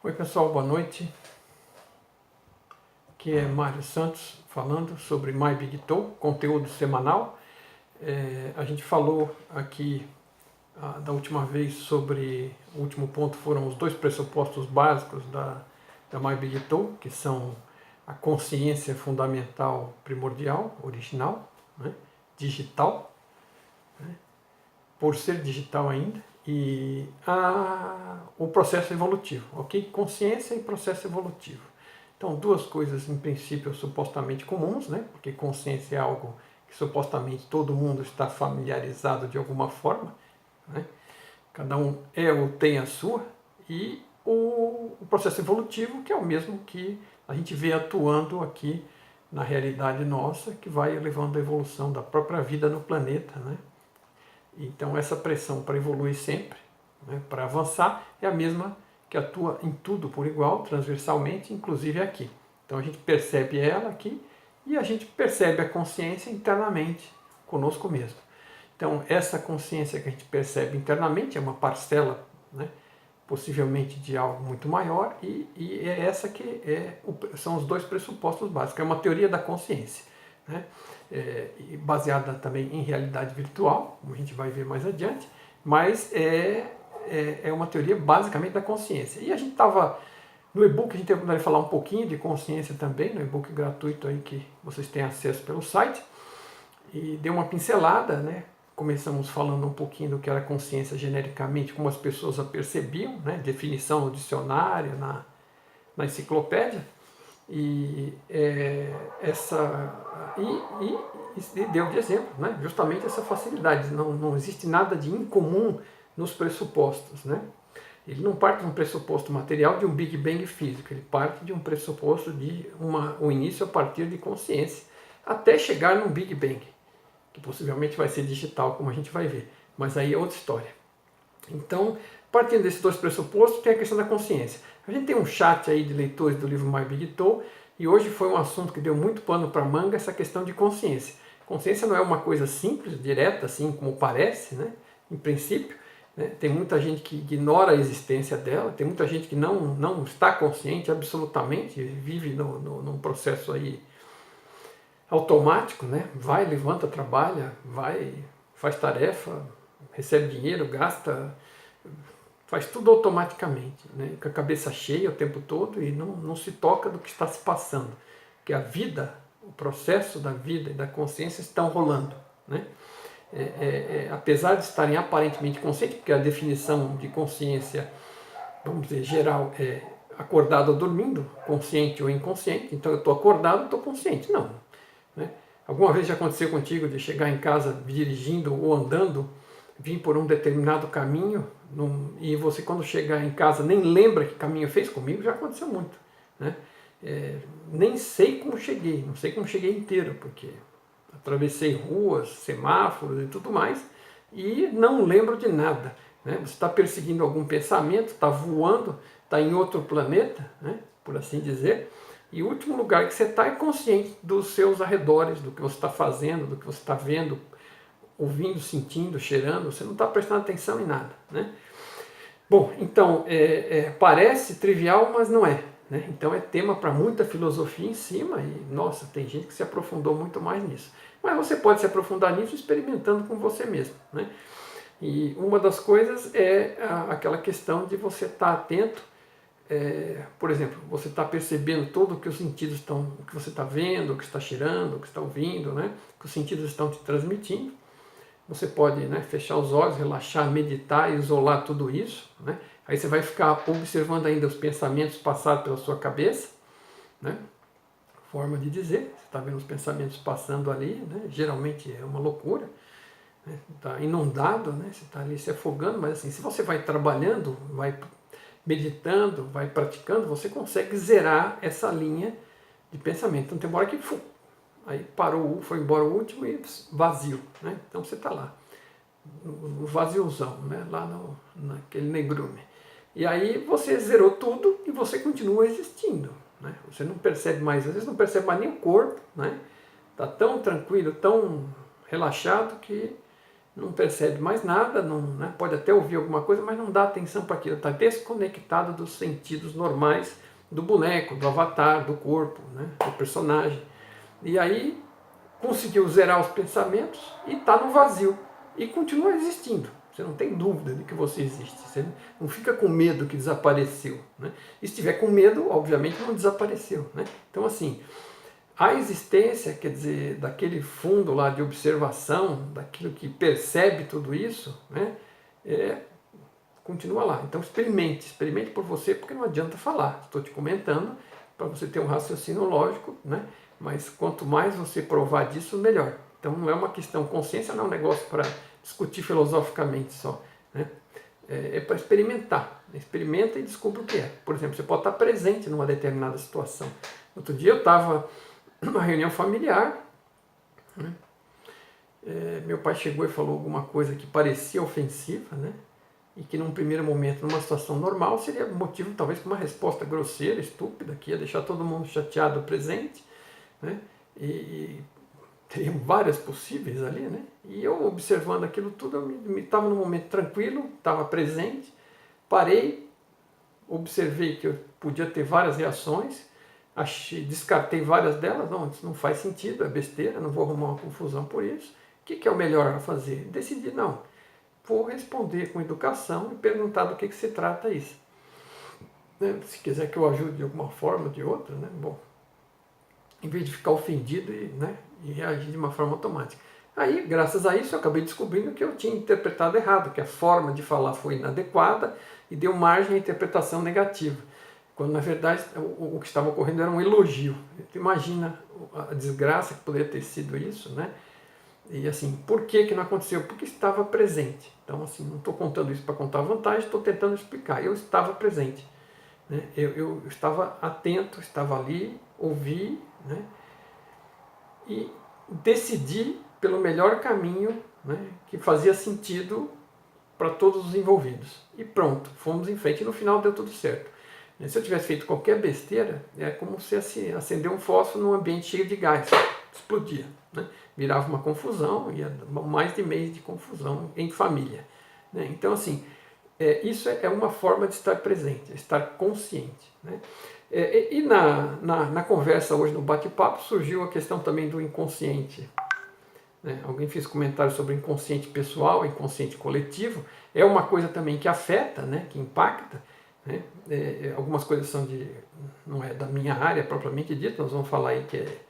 Oi pessoal, boa noite. Aqui é Mário Santos falando sobre MyBigTool, conteúdo semanal. A gente falou aqui da última vez sobre, o último ponto foram os dois pressupostos básicos da MyBigTool, que são a consciência fundamental primordial, original, né, digital, né, por ser digital ainda, e o processo evolutivo, ok? Consciência e processo evolutivo. Então, duas coisas, em princípio, supostamente comuns, né? Porque consciência é algo que supostamente todo mundo está familiarizado de alguma forma, né? Cada um é ou tem a sua, e o processo evolutivo, que é o mesmo que a gente vê atuando aqui na realidade nossa, que vai levando a evolução da própria vida no planeta, né? Então, essa pressão para evoluir sempre, né, para avançar, é a mesma que atua em tudo por igual, transversalmente, inclusive aqui. Então, a gente percebe ela aqui e a gente percebe a consciência internamente, conosco mesmo. Então, essa consciência que a gente percebe internamente é uma parcela, né, possivelmente de algo muito maior, e é essa que são os dois pressupostos básicos. É uma teoria da consciência, né? Baseada também em realidade virtual, como a gente vai ver mais adiante, mas é uma teoria basicamente da consciência. E a gente estava, no e-book, a gente vai falar um pouquinho de consciência também, no e-book gratuito aí que vocês têm acesso pelo site, e deu uma pincelada, né? Começamos falando um pouquinho do que era consciência genericamente, como as pessoas a percebiam, né? Definição no dicionário, na enciclopédia, e deu de exemplo, né? Justamente essa facilidade. Não existe nada de incomum nos pressupostos, né? Ele não parte de um pressuposto material de um Big Bang físico, ele parte de um pressuposto de um início a partir de consciência, até chegar num Big Bang, que possivelmente vai ser digital, como a gente vai ver, mas aí é outra história. Então, partindo desses dois pressupostos, tem a questão da consciência. A gente tem um chat aí de leitores do livro MyBigTool, e hoje foi um assunto que deu muito pano para manga, essa questão de consciência. Consciência não é uma coisa simples, direta, assim como parece, né? Em princípio, né? Tem muita gente que ignora a existência dela, tem muita gente que não está consciente absolutamente, vive num processo aí automático, né? Vai, levanta, trabalha, vai, faz tarefa, recebe dinheiro, gasta, faz tudo automaticamente, né? Com a cabeça cheia o tempo todo e não se toca do que está se passando. Porque a vida, o processo da vida e da consciência estão rolando, né? Apesar de estarem aparentemente conscientes, porque a definição de consciência, vamos dizer, geral é acordado ou dormindo, consciente ou inconsciente, então eu estou acordado, estou consciente. Não, né? Alguma vez já aconteceu contigo de chegar em casa dirigindo ou andando, vir por um determinado caminho, e você quando chegar em casa nem lembra que caminho fez? Comigo já aconteceu muito, né? Nem sei como cheguei, não sei como cheguei inteiro, porque atravessei ruas, semáforos e tudo mais, e não lembro de nada, né? Você está perseguindo algum pensamento, está voando, está em outro planeta, né? Por assim dizer, e o último lugar que você está é consciente dos seus arredores, do que você está fazendo, do que você está vendo, ouvindo, sentindo, cheirando, você não está prestando atenção em nada, né? Bom, então, parece trivial, mas não é, né? Então é tema para muita filosofia em cima, e nossa, tem gente que se aprofundou muito mais nisso. Mas você pode se aprofundar nisso experimentando com você mesmo, né? E uma das coisas é aquela questão de você estar atento, por exemplo, você está percebendo tudo o que os sentidos estão, o que você está vendo, o que está cheirando, o que está ouvindo, né? O que os sentidos estão te transmitindo. Você pode, né, fechar os olhos, relaxar, meditar e isolar tudo isso, né? Aí você vai ficar observando ainda os pensamentos passar pela sua cabeça, né? Forma de dizer, você está vendo os pensamentos passando ali, né? Geralmente é uma loucura, né? Está inundado, né? Você está ali se afogando, mas assim, se você vai trabalhando, vai meditando, vai praticando, você consegue zerar essa linha de pensamento. Então tem uma hora que aí parou, foi embora o último e vazio, né? Então você está lá, no vaziozão, né? Lá naquele negrume. E aí você zerou tudo e você continua existindo, né? Você não percebe mais, às vezes não percebe mais nem o corpo, né? Está tão tranquilo, tão relaxado que não percebe mais nada, não, né, pode até ouvir alguma coisa, mas não dá atenção para aquilo, está desconectado dos sentidos normais do boneco, do avatar, do corpo, né, do personagem. E aí conseguiu zerar os pensamentos e está no vazio. E continua existindo. Você não tem dúvida de que você existe. Você não fica com medo que desapareceu. Né? E se tiver com medo, obviamente não desapareceu. Né? Então, assim, a existência, quer dizer, daquele fundo lá de observação, daquilo que percebe tudo isso, né? Continua lá. Então experimente por você, porque não adianta falar. Estou te comentando para você ter um raciocínio lógico, né? Mas quanto mais você provar disso, melhor. Então não é uma questão, consciência não é um negócio para discutir filosoficamente só, né? É para experimentar. Experimenta e descubra o que é. Por exemplo, você pode estar presente numa determinada situação. Outro dia eu estava numa reunião familiar, né? Meu pai chegou e falou alguma coisa que parecia ofensiva, né? E que num primeiro momento, numa situação normal, seria motivo talvez para uma resposta grosseira, estúpida, que ia deixar todo mundo chateado presente, né? E teriam várias possíveis ali, né? E eu observando aquilo tudo, eu estava num momento tranquilo, estava presente, parei, observei que eu podia ter várias reações, descartei várias delas, não, isso não faz sentido, é besteira, não vou arrumar uma confusão por isso. O que é o melhor a fazer? Decidi, não, vou responder com educação e perguntar do que se trata isso. Né? Se quiser que eu ajude de alguma forma ou de outra, né? Bom, em vez de ficar ofendido e reagir de uma forma automática. Aí, graças a isso, eu acabei descobrindo que eu tinha interpretado errado, que a forma de falar foi inadequada e deu margem à interpretação negativa. Quando, na verdade, o que estava ocorrendo era um elogio. Imagina a desgraça que poderia ter sido isso, né? E assim, por que não aconteceu? Porque estava presente. Então, assim, não estou contando isso para contar vantagem, estou tentando explicar. Eu estava presente. Né? Eu estava atento, estava ali, ouvi, né? E decidi pelo melhor caminho, né, que fazia sentido para todos os envolvidos. E pronto, fomos em frente e no final deu tudo certo. Se eu tivesse feito qualquer besteira, é como se acender um fósforo num ambiente cheio de gás, explodia, né? Virava uma confusão, ia mais de mês de confusão em família. Né? Então, assim, isso é uma forma de estar presente, estar consciente. Né? E na conversa hoje, no bate-papo, surgiu a questão também do inconsciente. Né? Alguém fez comentário sobre o inconsciente pessoal, inconsciente coletivo. É uma coisa também que afeta, né? Que impacta. Né? Algumas coisas não é da minha área propriamente dita, nós vamos falar aí que é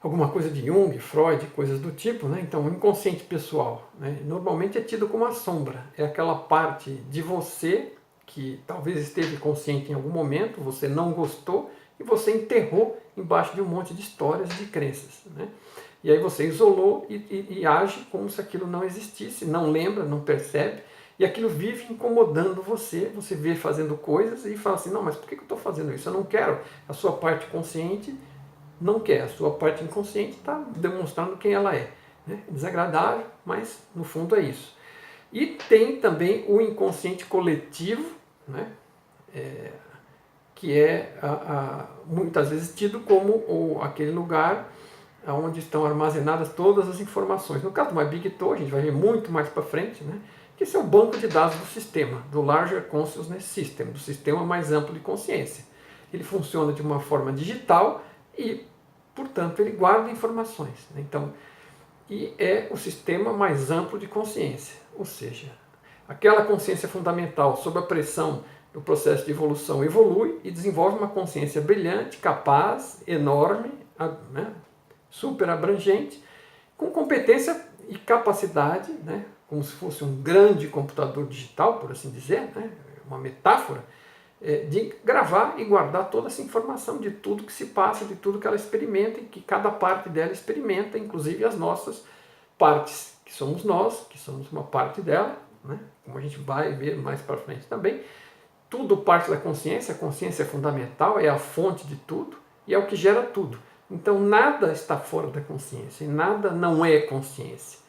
alguma coisa de Jung, Freud, coisas do tipo, né? Então, o inconsciente pessoal, né, normalmente é tido como a sombra, é aquela parte de você que talvez esteve consciente em algum momento, você não gostou e você enterrou embaixo de um monte de histórias e de crenças, né? E aí você isolou e age como se aquilo não existisse, não lembra, não percebe, e aquilo vive incomodando você, você vê fazendo coisas e fala assim, não, mas por que eu estou fazendo isso? Eu não quero. A sua parte consciente não quer, a sua parte inconsciente está demonstrando quem ela é. Né? Desagradável, mas no fundo é isso. E tem também o inconsciente coletivo, né? Que é muitas vezes tido como aquele lugar onde estão armazenadas todas as informações. No caso do My Big Toe, a gente vai ver muito mais para frente, né? Que esse é o banco de dados do sistema, do Larger Consciousness System, do sistema mais amplo de consciência. Ele funciona de uma forma digital e, portanto, ele guarda informações. Né? Então, e é o sistema mais amplo de consciência, ou seja, aquela consciência fundamental sob a pressão do processo de evolução evolui e desenvolve uma consciência brilhante, capaz, enorme, né? Super abrangente, com competência e capacidade, né? Como se fosse um grande computador digital, por assim dizer, né? Uma metáfora, de gravar e guardar toda essa informação de tudo que se passa, de tudo que ela experimenta e que cada parte dela experimenta, inclusive as nossas partes, que somos nós, que somos uma parte dela, né? Como a gente vai ver mais para frente também. Tudo parte da consciência, a consciência é fundamental, é a fonte de tudo e é o que gera tudo. Então nada está fora da consciência e nada não é consciência.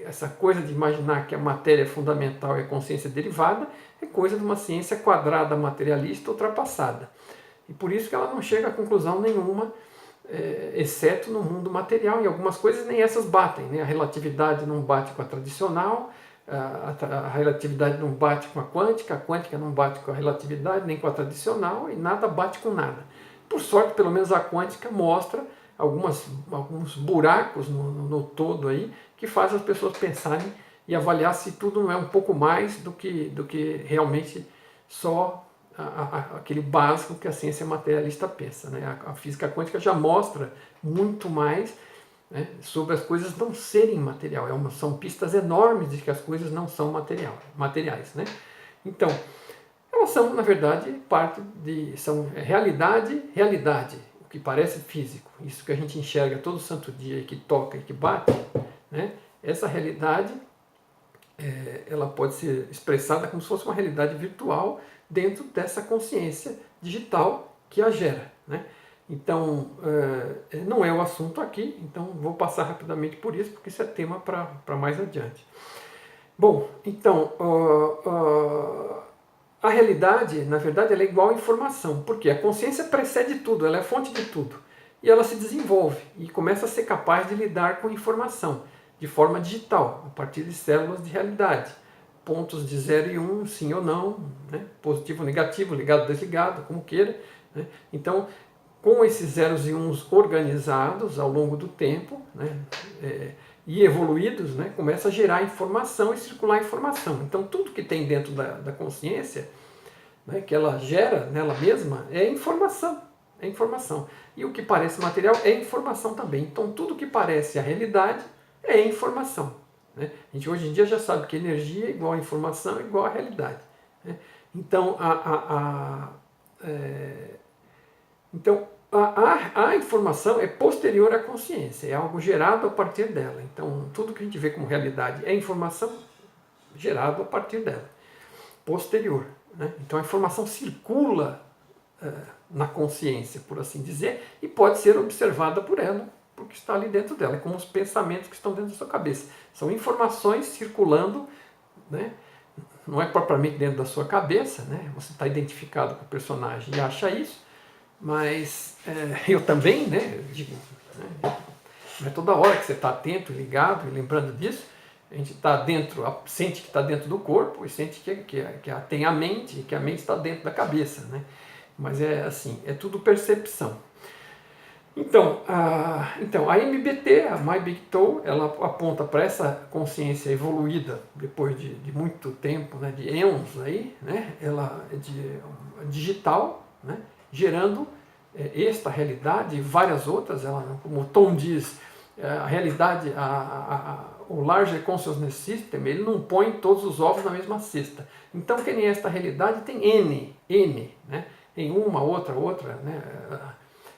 Essa coisa de imaginar que a matéria é fundamental e a consciência é derivada é coisa de uma ciência quadrada, materialista, ultrapassada. E por isso que ela não chega a conclusão nenhuma exceto no mundo material. Em algumas coisas nem essas batem, né? A relatividade não bate com a tradicional, a relatividade não bate com a quântica não bate com a relatividade, nem com a tradicional, e nada bate com nada. Por sorte, pelo menos a quântica mostra alguns buracos no todo aí, que faz as pessoas pensarem e avaliar se tudo não é um pouco mais do que realmente só aquele básico que a ciência materialista pensa, né? A física quântica já mostra muito mais, né, sobre as coisas não serem material. São pistas enormes de que as coisas não são materiais. Né? Então, elas são, na verdade, são realidade, o que parece físico, isso que a gente enxerga todo santo dia, e que toca e que bate, né? Essa realidade, ela pode ser expressada como se fosse uma realidade virtual dentro dessa consciência digital que a gera. Né? Então, não é o assunto aqui, então vou passar rapidamente por isso, porque isso é tema para mais adiante. Bom, então, a realidade, na verdade, ela é igual à informação, porque a consciência precede tudo, ela é a fonte de tudo, e ela se desenvolve e começa a ser capaz de lidar com informação de forma digital, a partir de células de realidade, pontos de 0 e 1, sim ou não, né? Positivo ou negativo, ligado ou desligado, como queira. Né? Então, com esses zeros e uns organizados ao longo do tempo, né, e evoluídos, né, começa a gerar informação e circular informação. Então, tudo que tem dentro da consciência, né, que ela gera nela mesma, é informação. É informação. E o que parece material é informação também. Então, tudo que parece a realidade é informação. Né? A gente hoje em dia já sabe que energia é igual a informação, é igual a realidade. Né? Então, a informação é posterior à consciência, é algo gerado a partir dela. Então, tudo que a gente vê como realidade é informação gerada a partir dela, posterior. Né? Então, a informação circula na consciência, por assim dizer, e pode ser observada por ela, porque está ali dentro dela. É como os pensamentos que estão dentro da sua cabeça. São informações circulando, né? Não é propriamente dentro da sua cabeça, né? Você está identificado com o personagem e acha isso, mas eu também, né? Digo, né? Não é toda hora que você está atento, ligado e lembrando disso. A gente está dentro, sente que está dentro do corpo e sente que tem a mente, que a mente está dentro da cabeça, né? Mas é assim, é tudo percepção. Então, a MBT, a My Big Toe, ela aponta para essa consciência evoluída depois de muito tempo, né, de éons aí, né, ela é digital, né, gerando esta realidade e várias outras. Ela, como o Tom diz, a realidade, o Larger Consciousness System, ele não põe todos os ovos na mesma cesta. Então, que nem esta realidade tem N, né, em uma, outra, né,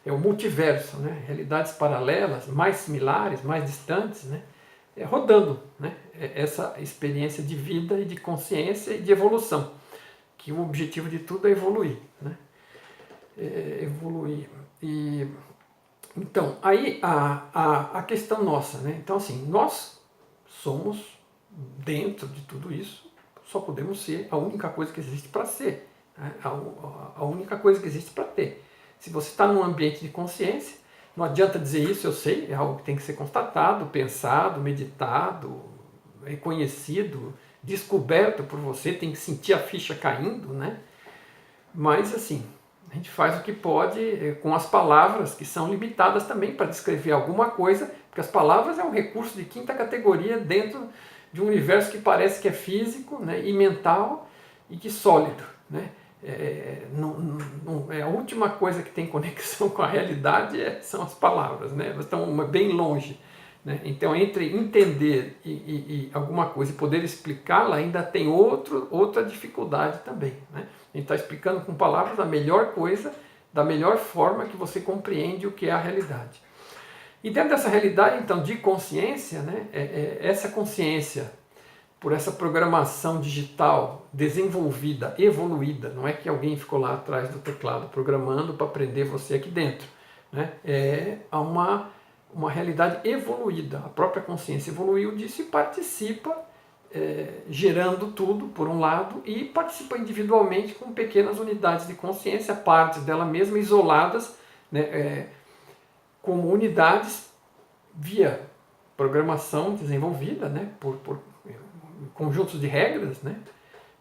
é o multiverso, né? Realidades paralelas, mais similares, mais distantes, né? Rodando, né? Essa experiência de vida e de consciência e de evolução, que o objetivo de tudo é evoluir. Né? Evoluir. E, então, aí a questão nossa, né? Então, assim, nós somos, dentro de tudo isso, só podemos ser a única coisa que existe para ser, né? A única coisa que existe para ter. Se você está num ambiente de consciência, não adianta dizer isso, eu sei, é algo que tem que ser constatado, pensado, meditado, reconhecido, descoberto por você, tem que sentir a ficha caindo, né? Mas, assim, a gente faz o que pode com as palavras, que são limitadas também para descrever alguma coisa, porque as palavras é um recurso de quinta categoria dentro de um universo que parece que é físico, né, e mental e que sólido, né? A última coisa que tem conexão com a realidade são as palavras, né? Elas estão bem longe. Né? Então, entre entender e alguma coisa e poder explicá-la, ainda tem outra dificuldade também. Né? A gente está explicando com palavras a melhor coisa, da melhor forma que você compreende o que é a realidade. E dentro dessa realidade, então, de consciência, né? Essa consciência, por essa programação digital desenvolvida, evoluída, não é que alguém ficou lá atrás do teclado programando para prender você aqui dentro. Né? É uma realidade evoluída, a própria consciência evoluiu disso e participa, gerando tudo, por um lado, e participa individualmente com pequenas unidades de consciência, partes dela mesma isoladas, né? como unidades via programação desenvolvida, né, por conjuntos de regras, né,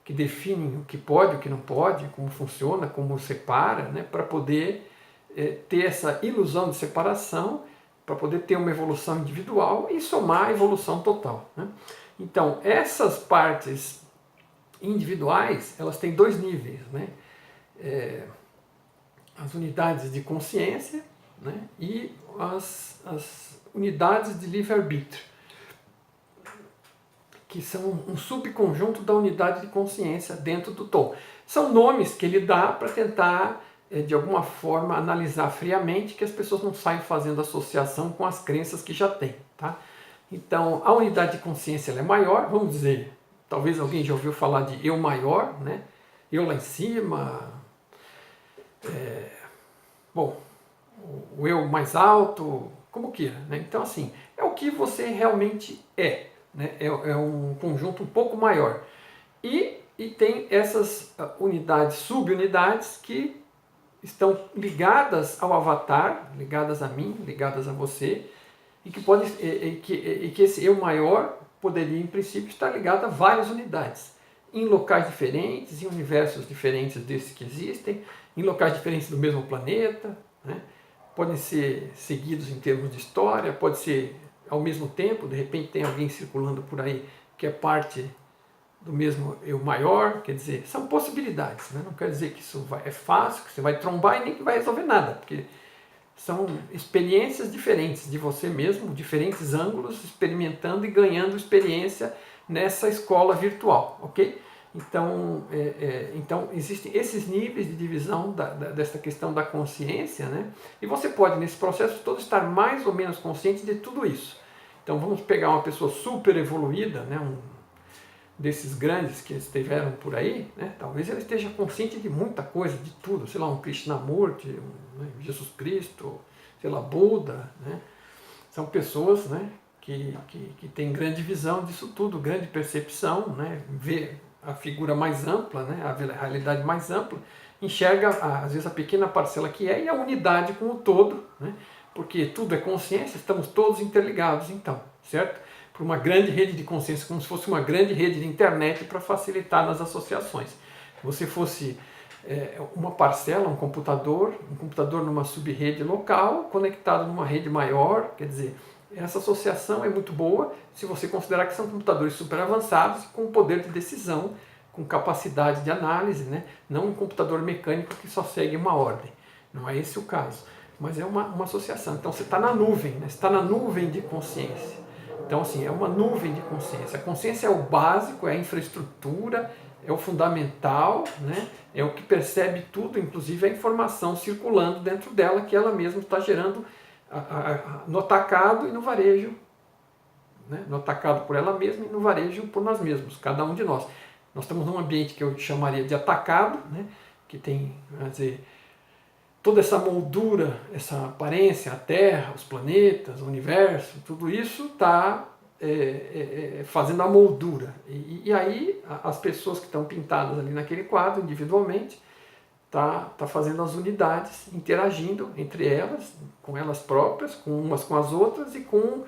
que definem o que pode, o que não pode, como funciona, como separa, né, para poder ter essa ilusão de separação, para poder ter uma evolução individual e somar a evolução total, né? Então, essas partes individuais, elas têm dois níveis, né? As unidades de consciência, né, e as unidades de livre-arbítrio, que são um subconjunto da unidade de consciência dentro do tom. São nomes que ele dá para tentar, de alguma forma, analisar friamente, que as pessoas não saiam fazendo associação com as crenças que já têm. Tá? Então, a unidade de consciência ela é maior, vamos dizer, talvez alguém já ouviu falar de eu maior, né? Eu lá em cima, bom, o eu mais alto, como queira. Né? Então, assim, é o que você realmente é. Né? É um conjunto um pouco maior. E tem essas unidades, subunidades, que estão ligadas ao avatar, ligadas a mim, ligadas a você, e que, que esse eu maior poderia, em princípio, estar ligado a várias unidades, em locais diferentes, em universos diferentes desses que existem, em locais diferentes do mesmo planeta, né? Podem ser seguidos em termos de história, pode ser ao mesmo tempo, de repente tem alguém circulando por aí que é parte do mesmo eu maior, quer dizer, são possibilidades, né? Não quer dizer que isso é fácil, que você vai trombar e nem que vai resolver nada, porque são experiências diferentes de você mesmo, diferentes ângulos, experimentando e ganhando experiência nessa escola virtual, ok? Então, então existem esses níveis de divisão dessa questão da consciência, né? E você pode, nesse processo todo, estar mais ou menos consciente de tudo isso. Então, vamos pegar uma pessoa super evoluída, né? Desses grandes que estiveram por aí, né? Talvez ele esteja consciente de muita coisa, de tudo, sei lá, um Krishnamurti, Jesus Cristo, sei lá, Buda, né? São pessoas, né, que têm grande visão disso tudo, grande percepção, né? Vê a figura mais ampla, né? A realidade mais ampla, enxerga às vezes a pequena parcela que é e a unidade com o todo, né? Porque tudo é consciência, estamos todos interligados então, certo? Por uma grande rede de consciência, como se fosse uma grande rede de internet para facilitar nas associações. Se você fosse uma parcela, um computador numa subrede local, conectado numa rede maior, quer dizer, essa associação é muito boa se você considerar que são computadores super avançados, com poder de decisão, com capacidade de análise, né? Não um computador mecânico que só segue uma ordem. Não é esse o caso, mas é uma associação. Então você está na nuvem, né? Você está na nuvem de consciência. Então, assim, é uma nuvem de consciência. A consciência é o básico, é a infraestrutura, é o fundamental, né? É o que percebe tudo, inclusive a informação circulando dentro dela, que ela mesma está gerando no atacado e no varejo, né? No atacado por ela mesma e no varejo por nós mesmos, cada um de nós. Nós estamos num ambiente que eu chamaria de atacado, né? Que tem, quer dizer, toda essa moldura, essa aparência, a Terra, os planetas, o universo, tudo isso está fazendo a moldura. E aí as pessoas que estão pintadas ali naquele quadro, individualmente, tá fazendo as unidades, interagindo entre elas, com elas próprias, com umas com as outras e com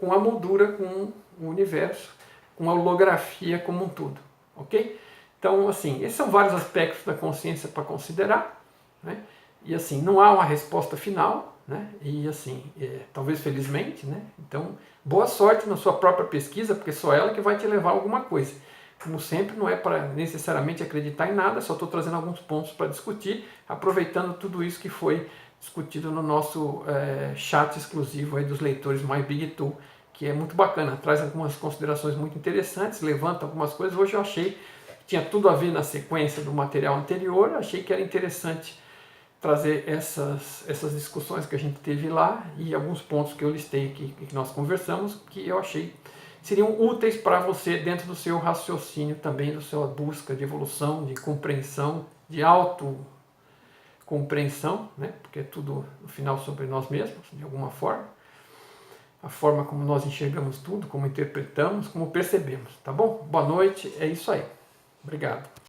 a moldura, com o universo, com a holografia como um todo. Ok? Então, assim, esses são vários aspectos da consciência para considerar, né? E assim, não há uma resposta final, né? E assim, talvez felizmente, né? Então, boa sorte na sua própria pesquisa, porque só ela que vai te levar a alguma coisa. Como sempre, não é para necessariamente acreditar em nada, só estou trazendo alguns pontos para discutir, aproveitando tudo isso que foi discutido no nosso chat exclusivo aí dos leitores My Big Tool, que é muito bacana, traz algumas considerações muito interessantes, levanta algumas coisas. Hoje eu achei que tinha tudo a ver na sequência do material anterior, achei que era interessante trazer essas discussões que a gente teve lá e alguns pontos que eu listei aqui, que nós conversamos, que eu achei seriam úteis para você dentro do seu raciocínio também, da sua busca de evolução, de compreensão, de autocompreensão, né? Porque é tudo, no final, sobre nós mesmos, de alguma forma. A forma como nós enxergamos tudo, como interpretamos, como percebemos, tá bom? Boa noite, é isso aí. Obrigado.